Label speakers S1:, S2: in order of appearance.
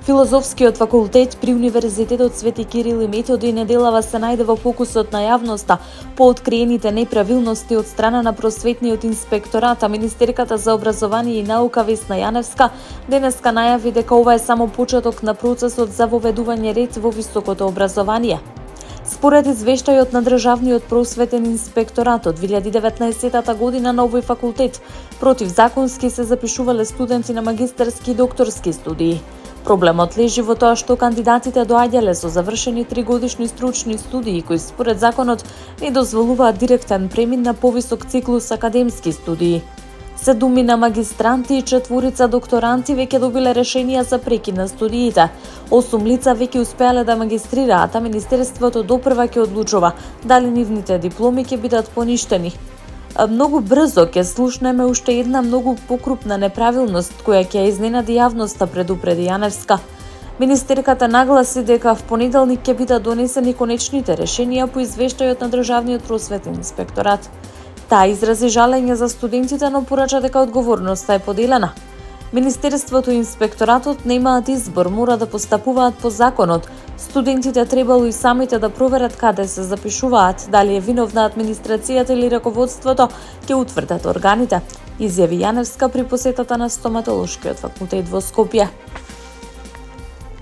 S1: Филозофскиот факултет при Универзитетот Свети Кирил и Методи неделава се најде во фокусот на јавноста по откриените неправилности од страна на просветниот инспекторат, а министерката за образование и наука Весна Јаневска денеска најави дека ова е само почеток на процесот за воведување ред во високото образование. Според извештајот на Државниот просветен инспекторат од 2019 година на овој факултет, противзаконски се запишувале студенти на магистарски и докторски студии. Проблемот лежи во тоа што кандидатите доаѓале со завршени 3-годишни стручни студии кои според законот не дозволуваат директен премин на повисок циклус академски студии. 7 магистранти и 4 докторанти веќе добиле решенија за прекид на студиите. 8 лица веќе успеале да магистрираат, а Министерството допрва ќе одлучува дали нивните дипломи ќе бидат поништени. Многу брзо ќе слушнеме уште една многу покрупна неправилност која ќе изненади јавноста, предупреди Јаневска. Министерката нагласи дека в понеделник ќе бидат донесени конечните решенија по извештајот на Државниот просветен инспекторат. Таа изрази жалење за студентите, но порача дека одговорноста е поделена. Министерството и инспекторатот немаат избор, мора да постапуваат по законот. Студентите требало и самите да проверат каде се запишуваат, дали е виновна администрацијата или раководството, ќе утврдат органите, изјави Јаневска при посетата на стоматолошкиот факултет во Скопје.